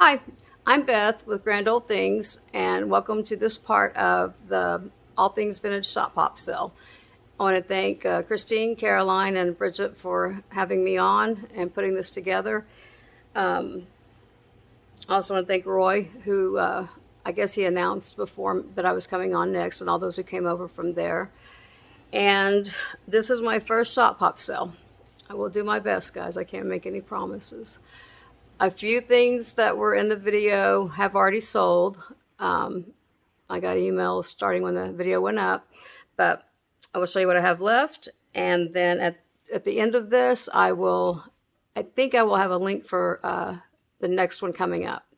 Hi, I'm Beth with Grand Old Things, and welcome to this part of the All Things Vintage Shop Pop sale. I want to thank Christine, Caroline, and Bridget for having me on and putting this together. I also want to thank Roy, who I guess he announced before that I was coming on next, and all those who came over from there. And this is my first shop pop sale. I will do my best, guys. I can't make any promises. A few things that were in the video have already sold. I got emails starting when the video went up, but I will show you what I have left. And then at the end of this, I think I will have a link for the next one coming up.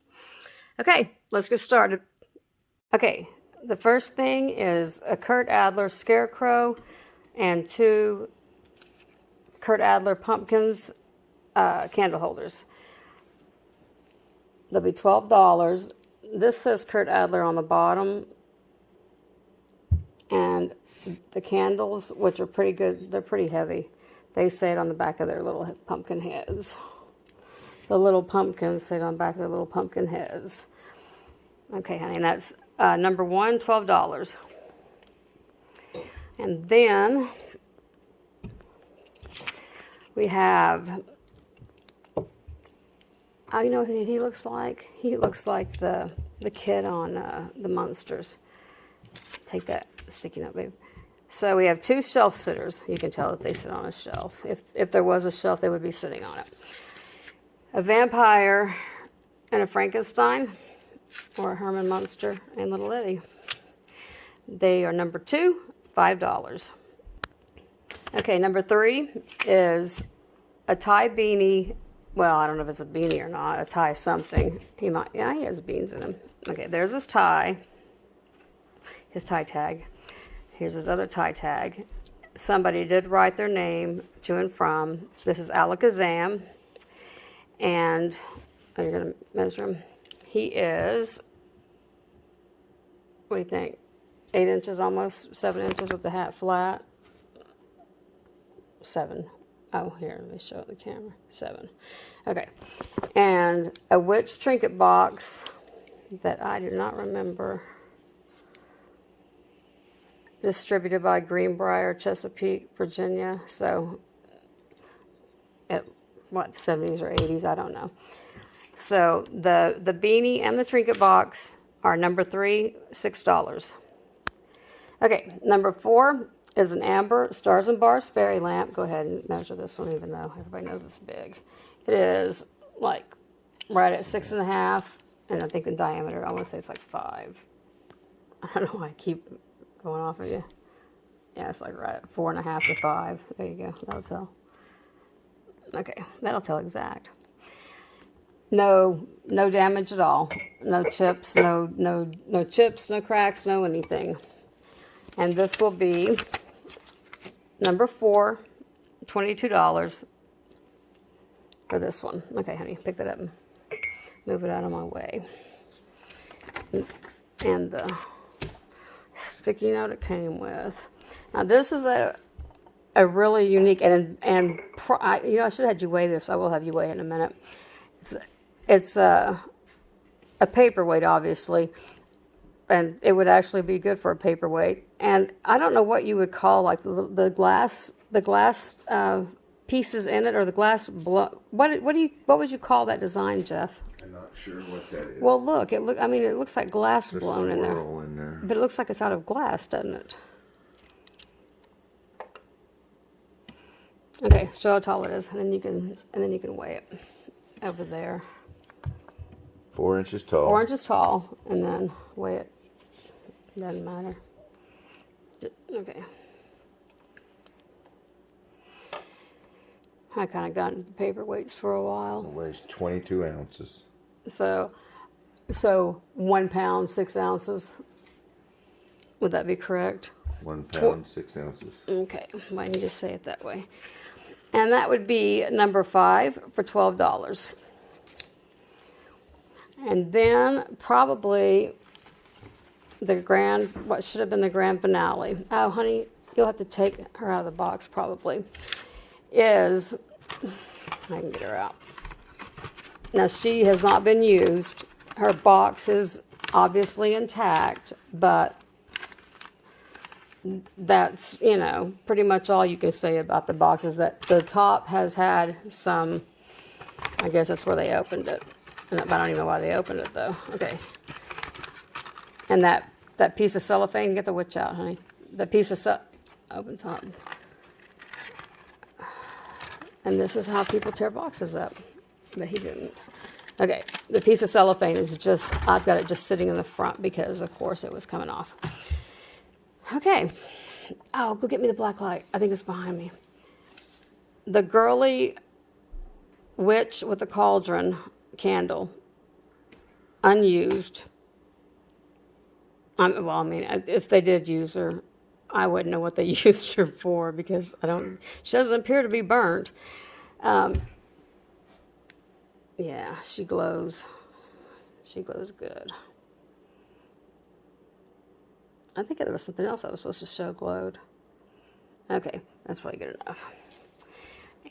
Okay, let's get started. Okay, the first thing is a Kurt Adler scarecrow and two Kurt Adler pumpkins candle holders. They'll be $12. This says Kurt Adler on the bottom. And the candles, which are pretty good, they're pretty heavy. They say it on the back of their little pumpkin heads. The little pumpkins say it on the back of their little pumpkin heads. Okay, honey, and that's number one, $12. And then we have, you know who he looks like? He looks like the kid on the Munsters. Take that sticky note, babe. So we have two shelf sitters. You can tell that they sit on a shelf. If there was a shelf, they would be sitting on it. A vampire and a Frankenstein, or a Herman Munster and Little Eddie. They are number two, $5. Okay, number three is a tie beanie. Well, I don't know if it's a beanie or not. A tie something. He has beans in him. Okay, there's his tie. His tie tag. Here's his other tie tag. Somebody did write their name to and from. This is Alakazam. And you're going to measure him. He is, what do you think? 8 inches almost, 7 inches with the hat flat. 7. Oh, here, let me show it the camera. 7. Okay. And a witch trinket box that I do not remember. Distributed by Greenbrier, Chesapeake, Virginia. So, at what, 70s or 80s, I don't know. So, the beanie and the trinket box are number 3, $6. Okay, number 4 is an amber stars and bars fairy lamp. Go ahead and measure this one, even though everybody knows it's big. It is like right at 6.5, and I think the diameter, I want to say it's like 5. I don't know why I keep going off of you. Yeah, it's like right at 4.5 to 5. There you go. That'll tell. Okay, that'll tell exact. No damage at all. No chips. No chips. No cracks. No anything. And this will be number 4, $22 for this one. Okay, honey, pick that up and move it out of my way. And the sticky note it came with. Now this is a really unique and you know, I should have had you weigh this. I will have you weigh it in a minute. It's a paperweight, obviously, and it would actually be good for a paperweight. And I don't know what you would call like the glass pieces in it, or the glass. What would you call that design, Jeff? I'm not sure what that is. Well, look, it looks like glass blown in there. In there. But it looks like it's out of glass, doesn't it? Okay, show how tall it is, and then you can weigh it over there. 4 inches tall. 4 inches tall, and then weigh it. Doesn't matter. Okay. I kind of got into the paperweights for a while. It weighs 22 ounces. So 1 pound, 6 ounces. Would that be correct? 1 pound, 6 ounces. Okay, why didn't you just say it that way? And that would be number 5 for $12. And then probably what should have been the grand finale. Oh, honey, you'll have to take her out of the box probably. I can get her out. Now, she has not been used. Her box is obviously intact, but that's, you know, pretty much all you can say about the box is that the top has had some, I guess that's where they opened it. And I don't even know why they opened it, though. Okay. And that piece of cellophane, get the witch out, honey. The piece of open top. And this is how people tear boxes up. But he didn't. Okay, the piece of cellophane is just, I've got it just sitting in the front because, of course, it was coming off. Okay. Oh, go get me the black light. I think it's behind me. The girly witch with the cauldron candle, unused. Well, I mean, if they did use her, I wouldn't know what they used her for because she doesn't appear to be burnt. Yeah, she glows. She glows good. I think there was something else I was supposed to show glowed. Okay, that's probably good enough.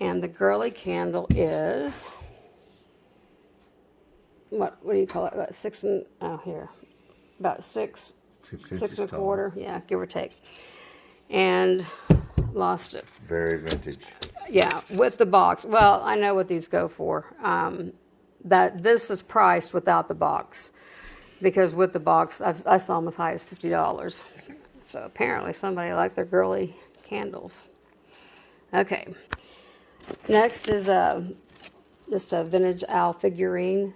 And the girly candle is, what do you call it? About about six and a quarter. Yeah, give or take. And lost it. Very vintage. Yeah, with the box. Well, I know what these go for. That this is priced without the box, because with the box, I saw them as high as $50. So apparently somebody liked their girly candles. Okay. Next is just a vintage owl figurine.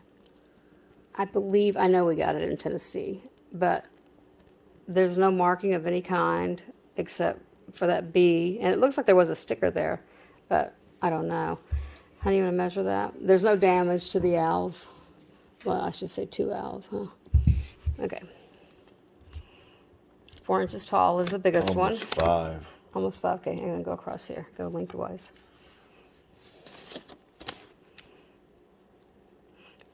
I know we got it in Tennessee, but there's no marking of any kind except for that bee. And it looks like there was a sticker there, but I don't know. How do you want to measure that? There's no damage to the owls. Well, I should say 2 owls, huh? Okay. 4 inches tall is the biggest one. Almost 5. Almost 5. Okay, I'm going to go across here. Go lengthwise.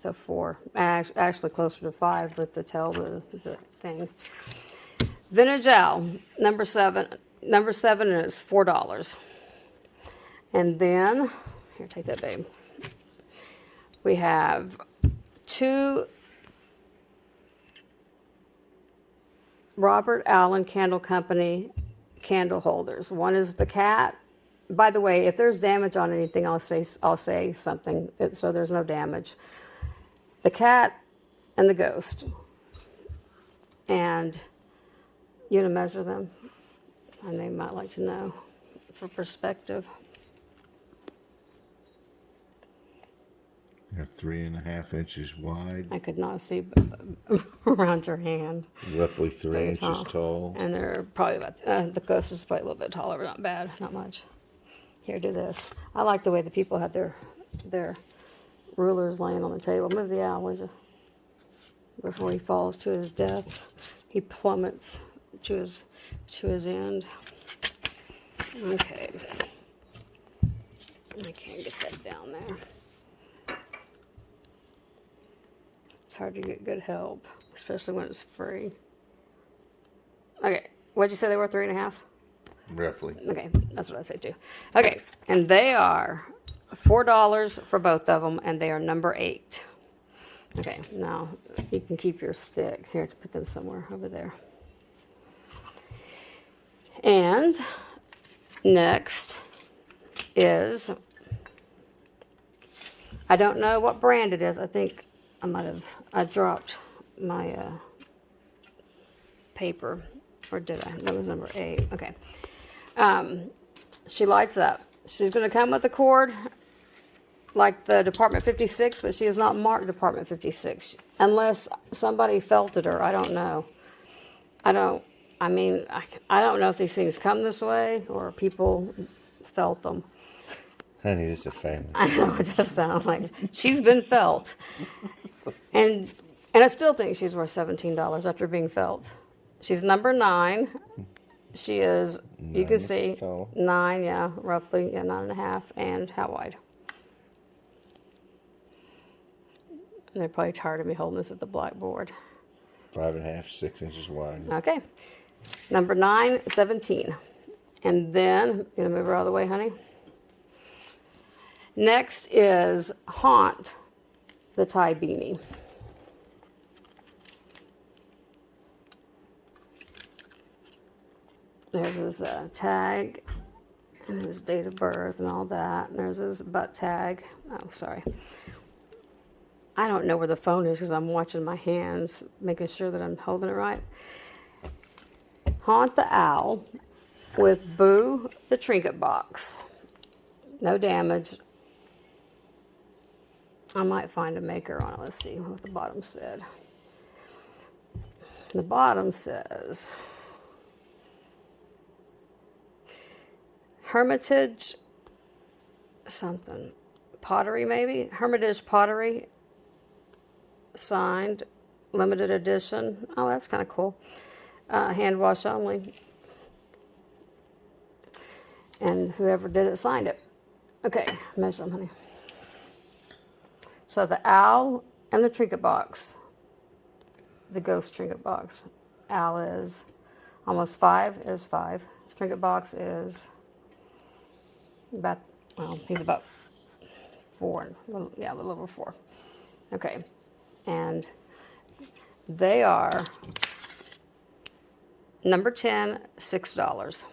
So 4. Actually closer to 5 with the tail, the thing. Vintage owl, number 7. Number 7 is $4. And then, here, take that, babe. We have 2 Robert Allen Candle Company candle holders. One is the cat. By the way, if there's damage on anything, I'll say something so there's no damage. The cat and the ghost. And you gonna measure them? And they might like to know for perspective. They're 3.5 inches wide. I could not see around your hand. Roughly 3 inches tall. And they're probably about, the ghost is probably a little bit taller, but not bad, not much. Here, do this. I like the way the people had their rulers laying on the table. Move the owl, would you? Before he falls to his death, he plummets to his end. Okay. I can't get that down there. It's hard to get good help, especially when it's free. Okay, what'd you say they were, 3.5? Roughly. Okay, that's what I say too. Okay, and they are $4 for both of them, and they are number 8. Okay, now you can keep your stick. Here, to put them somewhere over there. And next is, I don't know what brand it is. I think I dropped my paper, or did I? That was number 8. Okay. She lights up. She's going to come with a cord like the Department 56, but she is not marked Department 56 unless somebody felted her. I don't know. I don't know if these things come this way or people felt them. Honey, this is a family. I know, it does sound like she's been felt. And I still think she's worth $17 after being felt. She's number 9. She is, you can see, tall. 9, yeah, roughly, yeah, 9.5. And how wide? And they're probably tired of me holding this at the blackboard. 5.5, 6 inches wide. Okay. Number 9, 17. And then, you gonna move her out of the way, honey? Next is Haunt. the tie beanie. There's his tag and his date of birth and all that. And there's his butt tag. Oh, sorry. I don't know where the phone is because I'm watching my hands, making sure that I'm holding it right. Haunt the Owl with Boo the Trinket Box. No damage. I might find a maker on it. Let's see what the bottom said. The bottom says Hermitage something. Pottery maybe? Hermitage Pottery. Signed. Limited edition. Oh, that's kind of cool. Hand wash only. And whoever did it signed it. Okay, measure them, honey. So the owl and the trinket box. The ghost trinket box. Owl is almost 5, is 5. Trinket box is about, well, he's about 4. Yeah, a little over 4. Okay. And they are number 10, $6.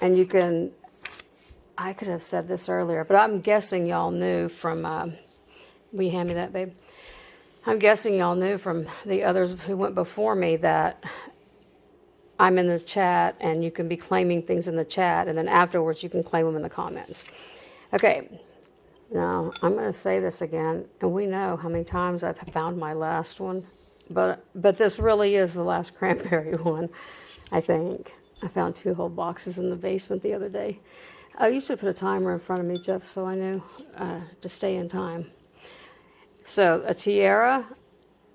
And you can, I could have said this earlier, but I'm guessing y'all knew from, will you hand me that, babe? I'm guessing y'all knew from the others who went before me that I'm in the chat and you can be claiming things in the chat and then afterwards you can claim them in the comments. Okay, now I'm going to say this again, and we know how many times I've found my last one, but this really is the last cranberry one, I think. I found 2 whole boxes in the basement the other day. You should put a timer in front of me, Jeff, so I knew to stay in time. So a tiara,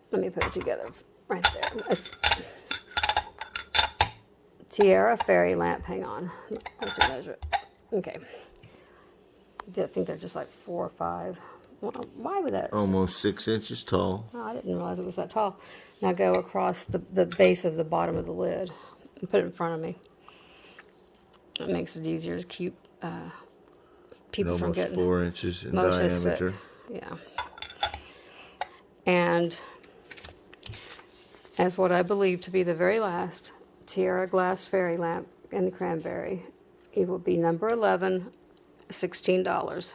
let me put it together right there. Tiara fairy lamp, hang on. Let's measure it. Okay. I think they're just like 4 or 5. Well, why would that? Almost 6 inches tall. Oh, I didn't realize it was that tall. Now go across the base of the bottom of the lid and put it in front of me. It makes it easier to keep people from getting 4 inches in motion diameter. sick. Yeah. And as what I believe to be the very last tiara glass fairy lamp in the cranberry, it will be number 11, $16.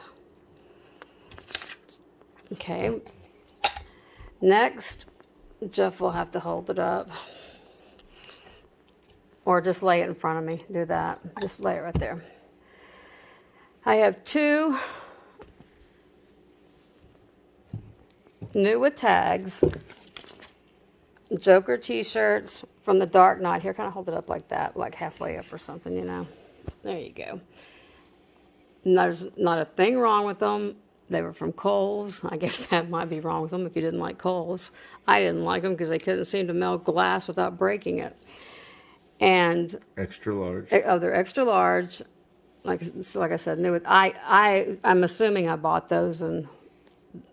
Okay. Next, Jeff will have to hold it up. Or just lay it in front of me. Do that. Just lay it right there. I have 2 new with tags. Joker t-shirts from the Dark Knight. Here, kind of hold it up like that, like halfway up or something, you know. There you go. And there's not a thing wrong with them. They were from Kohl's. I guess that might be wrong with them if you didn't like Kohl's. I didn't like them because they couldn't seem to melt glass without breaking it. And extra large. Oh, they're extra large. Like I said, new. I'm assuming I bought those and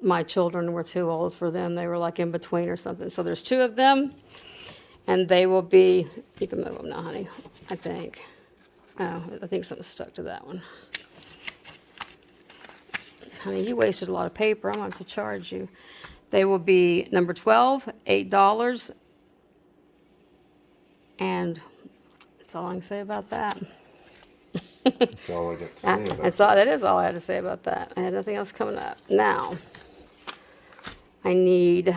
my children were too old for them. They were like in between or something. So there's 2 of them, and they will be. You can move them now, honey. I think. Oh, I think something stuck to that one. Honey, you wasted a lot of paper. I'm going to have to charge you. They will be number 12, $8, and that's all I can say about that. That's all I got to say about That's all. That is all I had to say about that. I had nothing else coming up. Now, I need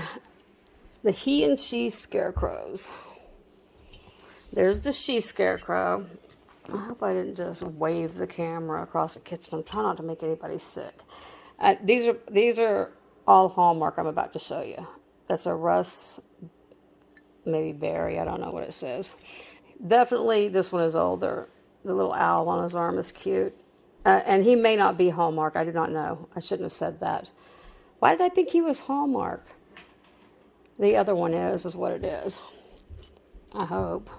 the he and she scarecrows. There's the she scarecrow. I hope I didn't just wave the camera across the kitchen. I'm trying not to make anybody sick. These are all Hallmark I'm about to show you. That's a Russ, maybe berry. I don't know what it says. Definitely this one is older. The little owl on his arm is cute. And he may not be Hallmark. I do not know. I shouldn't have said that. Why did I think he was Hallmark? The other one is what it is. I hope.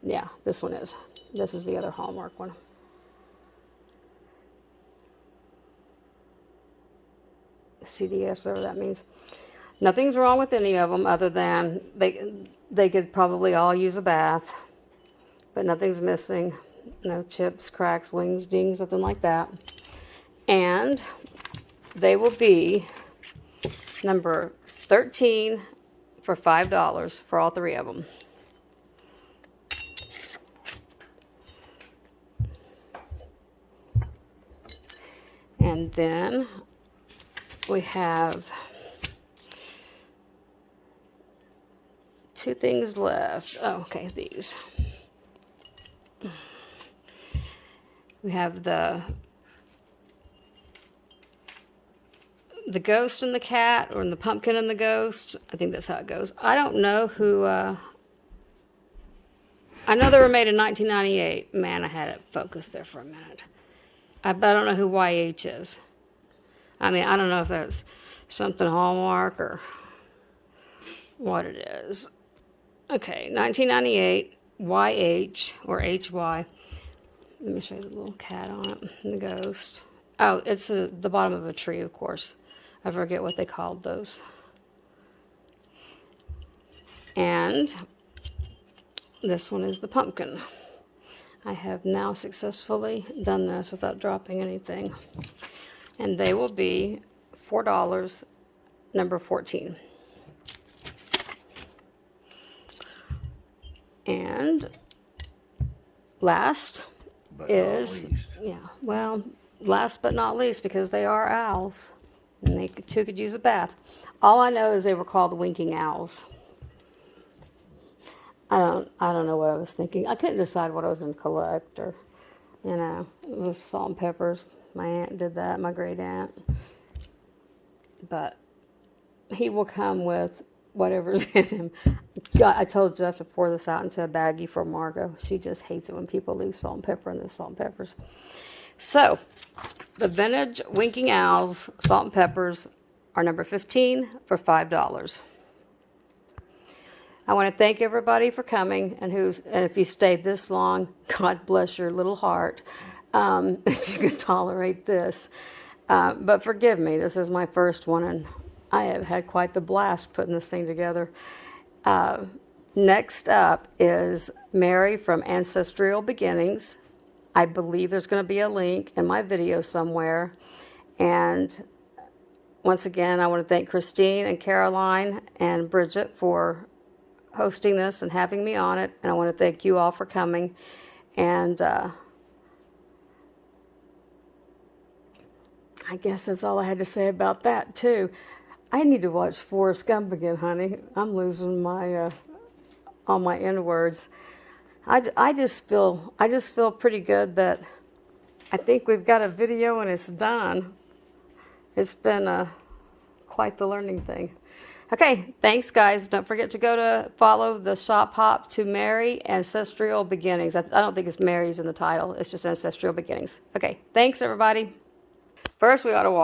Yeah, this one is. This is the other Hallmark one. CDS, whatever that means. Nothing's wrong with any of them other than they could probably all use a bath. But nothing's missing. No chips, cracks, wings, dings, nothing like that. And they will be number 13 for $5 for all three of them. And then we have two things left. Oh, okay, these. We have the ghost and the cat, or the pumpkin and the ghost. I think that's how it goes. I don't know who, I know they were made in 1998. Man, I had it focused there for a minute. But I don't know who YH is. I mean, I don't know if that's something Hallmark or what it is. Okay, 1998, YH or HY. Let me show you the little cat on it, and the ghost. Oh, it's the bottom of a tree, of course. I forget what they called those. And this one is the pumpkin. I have now successfully done this without dropping anything. And they will be $4, number 14. And last is, yeah, well, last but not least, because they are owls, and they too could use a bath. All I know is they were called the winking owls. I don't know what I was thinking. I couldn't decide what I was going to collect, or, you know, it was salt and peppers. My aunt did that, my great aunt. But he will come with whatever's in him. God, I told Jeff to pour this out into a baggie for Margot. She just hates it when people leave salt and pepper in the salt and peppers. So, the vintage winking owls, salt and peppers, are number 15 for $5. I want to thank everybody for coming, and if you stayed this long, God bless your little heart, if you could tolerate this. But forgive me, this is my first one, and I have had quite the blast putting this thing together. Next up is Mary from Ancestral Beginnings. I believe there's going to be a link in my video somewhere. And once again, I want to thank Christine and Caroline and Bridget for hosting this and having me on it. And I want to thank you all for coming. And I guess that's all I had to say about that, too. I need to watch Forrest Gump again, honey. I'm losing my all my N words. I just feel pretty good that I think we've got a video and it's done. It's been quite the learning thing. Okay, thanks guys. Don't forget to go to follow the shop hop to Mary Ancestral Beginnings. I don't think it's Mary's in the title. It's just Ancestral Beginnings. Okay, thanks everybody. First we ought to wash.